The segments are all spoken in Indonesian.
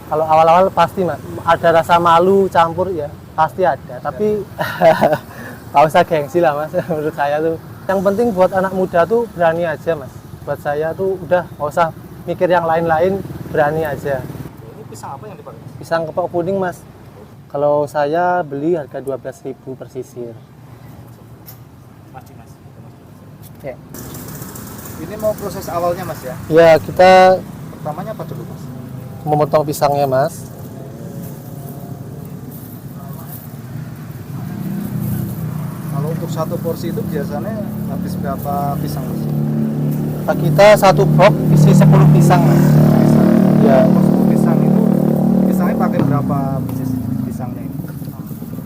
Kalau awal-awal pasti mas, ada rasa malu campur ya pasti ada. Tapi nggak usah gengsi lah mas. Menurut saya tuh yang penting buat anak muda tuh berani aja mas. Buat saya tuh udah nggak usah mikir yang lain-lain, berani aja. Ini pisang apa yang dipakai? Pisang kepok kuning mas. Kalau saya beli harga 12.000 per sisir. Mas. Ya. Ini mau proses awalnya mas ya? Ya kita Pertamanya apa dulu mas? memotong pisangnya mas. Kalau untuk satu porsi itu biasanya habis berapa pisang mas? Pak kita satu box isi 10 pisang mas. Pisang. Ya. Kalau pisang itu pisangnya pakai berapa biji pisangnya ini?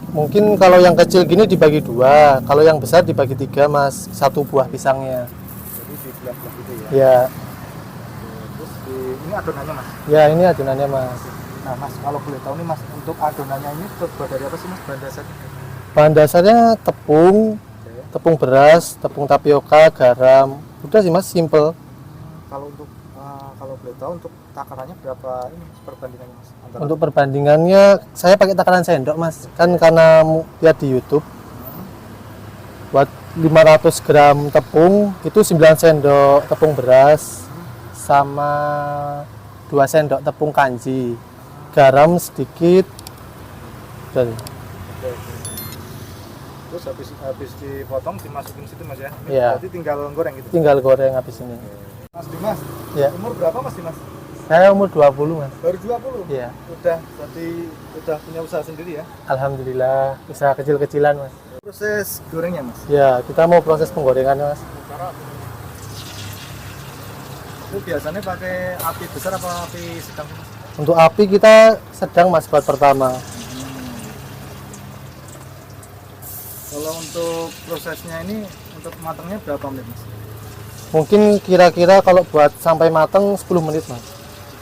Mungkin kalau yang kecil gini dibagi 2, kalau yang besar dibagi 3 mas, satu buah pisangnya. Jadi di belah-belah gitu ya? Ya, Terus ini adonannya mas? ya ini adonannya mas. Nah mas, kalau boleh tahu nih mas, untuk adonannya ini terbuat dari apa sih mas bahan dasarnya? Bahan dasarnya tepung, tepung beras, tepung tapioka, garam. Udah sih mas, simple. Kalau untuk kalau boleh tahu untuk takarannya berapa ini perbandingannya mas? Antara Untuk perbandingannya, saya pakai takaran sendok mas. Kan karena lihat di YouTube, buat 500 gram tepung itu 9 sendok tepung beras sama 2 sendok tepung kanji, garam sedikit dan terus habis dipotong dimasukin situ mas ya? Ini Iya. berarti tinggal goreng gitu? tinggal goreng habis ini. Mas Dimas, Ya, umur berapa mas Dimas? saya umur 20 mas. Baru 20? Iya, Udah, berarti udah punya usaha sendiri ya? alhamdulillah usaha kecil-kecilan mas. Proses gorengnya mas? Ya, kita mau proses penggorengan mas. Itu biasanya pakai api besar apa api sedang mas? Untuk api kita sedang mas buat pertama. Kalau untuk prosesnya ini, untuk matangnya berapa menit mas? Mungkin kira-kira kalau buat sampai mateng 10 menit mas.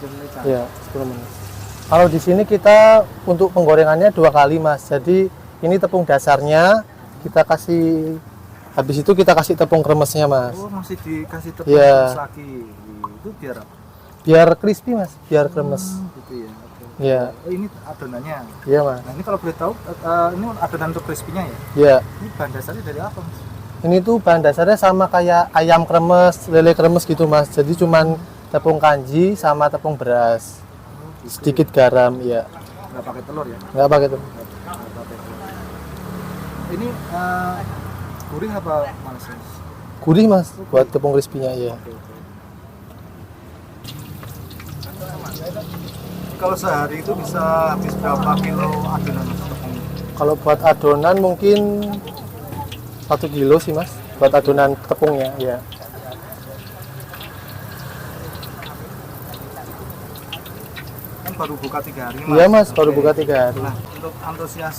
10 menit kan? Ya, 10 menit. Kalau di sini kita untuk penggorengannya 2 kali mas. Jadi ini tepung dasarnya kita kasih, habis itu kita kasih tepung kremesnya mas. Oh masih dikasih tepung Iya. terus lagi. Itu biar apa? Biar crispy mas, biar kremes. Gitu ya. Oke. Ya, Oh ini adonannya. iya mas. Nah ini kalau boleh tahu, ini adonan untuk crispy-nya ya? Ya, Ini bahan dasarnya dari apa mas? ini tuh bahan dasarnya sama kayak ayam kremes, lele kremes gitu mas. Jadi cuman tepung kanji sama tepung beras, Gitu sedikit garam, ya. Nggak pakai telur ya? Nggak pakai tuh. Nggak pakai telur. Ini gurih apa manis mas? Gurih mas, buat tepung crispy-nya ya. Oke, oke. Kalau sehari itu bisa habis berapa kilo adonan mas tepung? Kalau buat adonan mungkin 1 kilo sih mas, buat adonan tepungnya ya. Kan baru buka 3 hari mas. Iya mas, baru Oke. buka 3 hari. Nah untuk antusias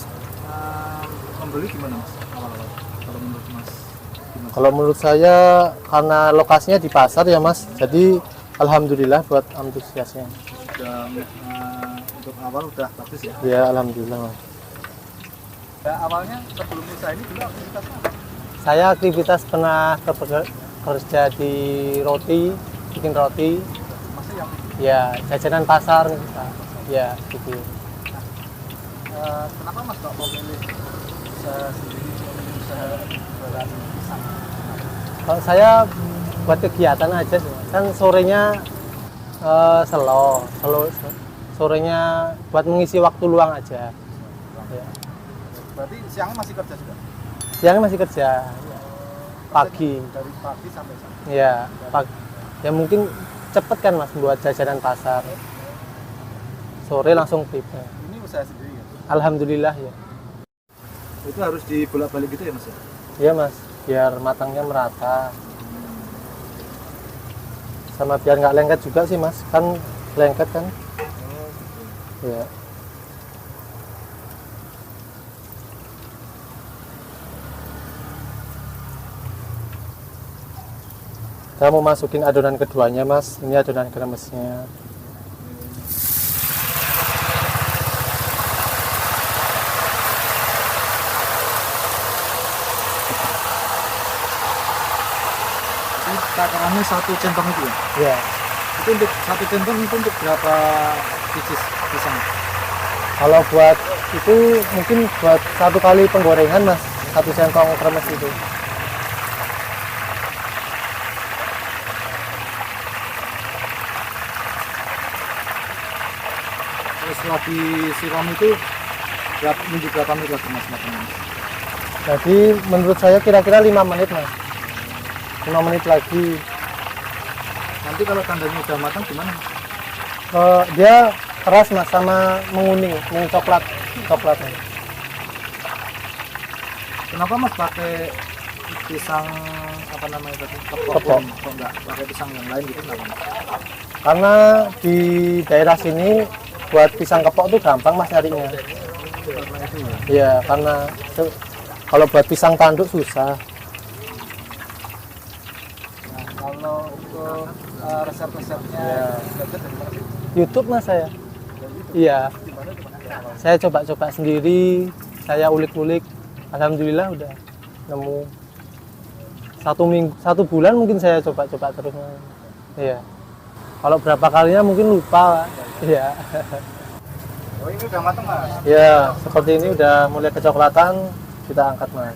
membeli gimana mas? Awal-awal kalau menurut mas? Gimana? Kalau menurut saya karena lokasinya di pasar ya mas, jadi alhamdulillah buat antusiasnya. Udah, untuk awal udah bagus ya? Ya alhamdulillah mas. Ya, awalnya sebelum usaha ini dulu aktivitasnya apa? Saya aktivitas pernah kerja di roti, bikin roti, Masih yang ya jajanan pasar, ya gitu. kenapa mas kok mau milih usaha sendiri, usaha jualan pisang? Kalau saya buat kegiatan aja sih, Mas. Kan sorenya sorenya buat mengisi waktu luang aja. Ya. Berarti siangnya masih kerja juga? Siang masih kerja, ya. Pagi. Dari pagi sampai siang? Ya, pagi. Ya mungkin cepet kan mas buat jajanan pasar. Sore langsung tiba. Ini usaha sendiri ya? Alhamdulillah ya. Itu harus dibolak-balik gitu ya mas? Iya mas, biar matangnya merata. Sama biar nggak lengket juga sih mas, kan lengket kan. Oh, gitu. Ya. Kita mau masukin adonan keduanya mas, ini adonan kremesnya. Ini takarannya 1 centong itu ya? Ya, Itu untuk 1 centong itu untuk berapa biji Kalau buat itu mungkin buat 1 kali penggorengan mas, 1 sendok kremes itu. Terus setelah disiram itu nunggu berapa menit lagi mas matangnya? Jadi menurut saya kira-kira 5 menit mas, 5 menit lagi. Nanti kalau tandanya udah matang gimana? Dia keras mas, sama menguning coklatnya. Kenapa mas pakai pisang apa namanya tadi? Kepok. Kok nggak pakai pisang yang lain gitu kenapa mas? Karena di daerah sini buat pisang kepok tuh gampang mas nyarinya. Karena itu ya. Iya, karena kalau buat pisang tanduk susah. Nah, kalau untuk resep-resepnya Ya. belajar dari mana sih? YouTube mas saya. Iya, Gimana tuh mas? saya coba-coba sendiri, saya ulik-ulik. Alhamdulillah udah nemu. 1 bulan mungkin saya coba-coba terus. Iya. Kalau berapa kalinya mungkin lupa. Iya. Oh ini udah matang mas? Ya, seperti ini udah mulai kecoklatan, kita angkat mas.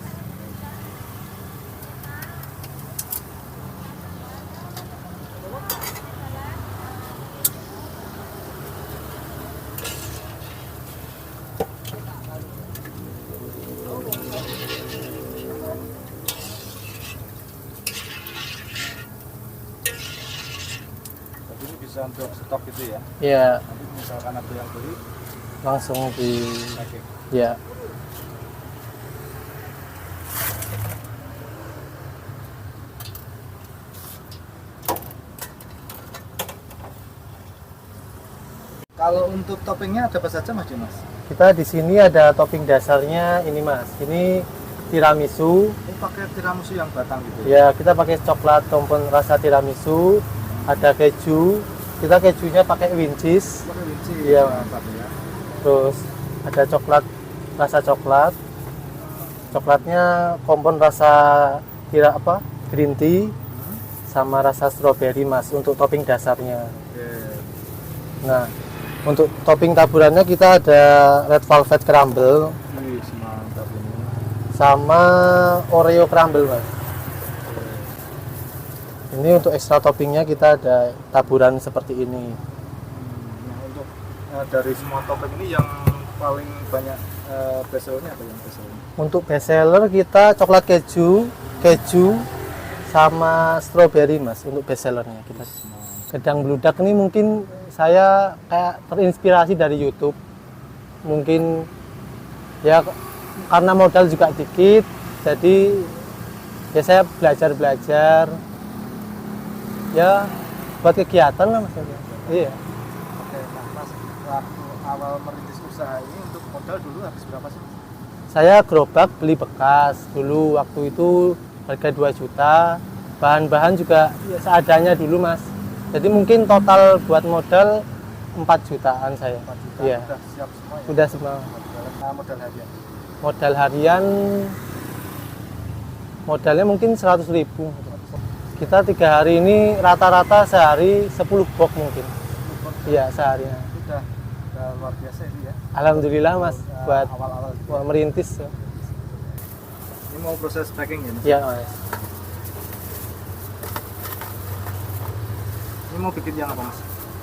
Jadi ini bisa untuk stok gitu ya? Ya, Nanti misalkan ada yang beli, langsung di, pakai. ya. Kalau untuk toppingnya ada apa saja mas Dimas? Kita di sini ada topping dasarnya ini mas. Ini tiramisu. Ini pakai tiramisu yang batang gitu Ya, kita pakai coklat tompon rasa tiramisu. Ada keju. Kita kejunya pakai wincis. Pakai winci. Iya. Mantap ya. Terus ada coklat rasa coklat. Coklatnya kompon rasa green tea sama rasa strawberry mas untuk topping dasarnya. Oke. Nah, untuk topping taburannya kita ada red velvet crumble Wih, mantap ini. sama oreo crumble mas. Ini untuk ekstra toppingnya kita ada taburan seperti ini. Nah untuk dari semua topping ini yang paling banyak bestsellernya apa yang bestsellernya? Untuk bestseller kita coklat keju sama strawberry mas untuk bestsellernya kita. Gedang beludak ini mungkin saya kayak terinspirasi dari YouTube. Mungkin ya karena modal juga dikit, jadi ya saya belajar ya buat kegiatan lah mas. Iya. Oke, nah mas waktu awal merintis usaha ini untuk modal dulu habis berapa sih? Saya gerobak beli bekas dulu, waktu itu harga 2 juta, bahan-bahan juga ya, seadanya dulu mas. Jadi mungkin total buat modal 4 jutaan saya. 4 juta Iya. udah siap semua ya? Udah semua. Modal harian. Modal harian modalnya mungkin 100.000. Kita 3 hari ini rata-rata sehari 10 box mungkin. Iya sehari. Udah luar biasa ini ya. Alhamdulillah mas buat awal-awal merintis. ini mau proses packing ya mas? Iya mas. Ini mau bikin yang apa mas?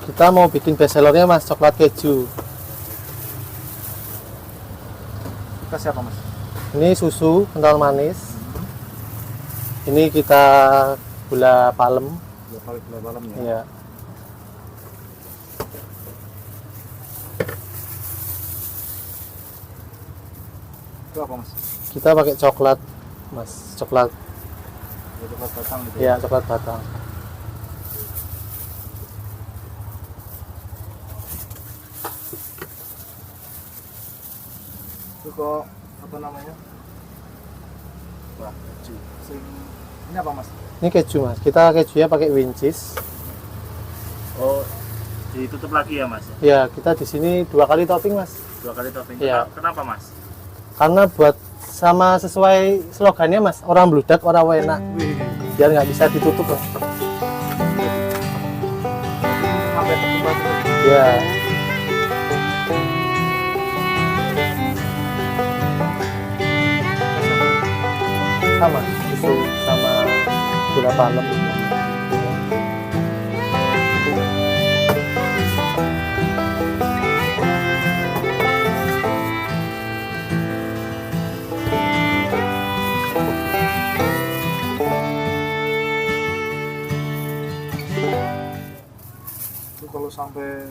Kita mau bikin bestsellernya mas, coklat keju. Kasih apa mas? Ini susu kental manis. Ini kita gula palem. Dua kali gula malam ya. Iya. Itu apa mas? Kita pakai coklat mas, coklat. Coklat batang gitu Ya coklat batang. Itu kok apa namanya? Wah, keju. Ini apa mas? Ini keju mas, kita kejunya pakai wincis. Oh, ditutup lagi ya mas? Ya kita di sini 2 kali topping mas. 2 kali topping. Iya. Kenapa mas? Karena buat sama sesuai slogannya mas, orang bludak orang wena. Biar nggak bisa ditutup mas. Sampai ketupat. Ya. sama susu sama gula parut. Itu kalau sampai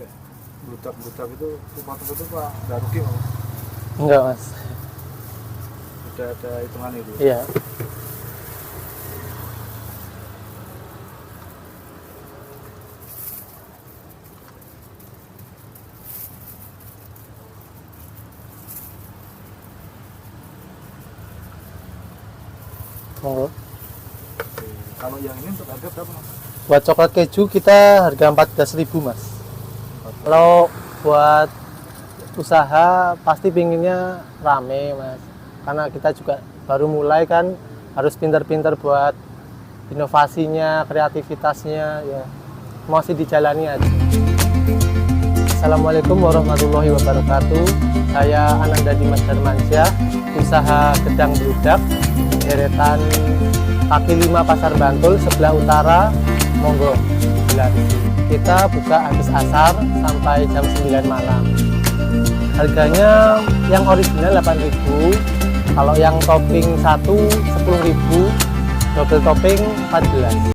bludak-bludak itu rumah tangga itu Pak nggak rugi Mas? Enggak mas. Udah ada hitungan itu. Iya. Monggo. Kalau yang ini untuk harga berapa Mas? Buat coklat keju kita harga 14.000 mas. Kalau buat usaha pasti pinginnya rame mas, karena kita juga baru mulai kan, harus pintar-pintar buat inovasinya, kreativitasnya ya, masih dijalani aja. Assalamualaikum warahmatullahi wabarakatuh. Saya Ananda Dimas Darmansyah, usaha Gedang Bludak, deretan kaki 5 Pasar Bantul sebelah utara. Monggo, bila kita buka habis asar sampai jam 9 malam. Harganya yang original 8.000, kalau yang topping 1 10.000, double topping 14.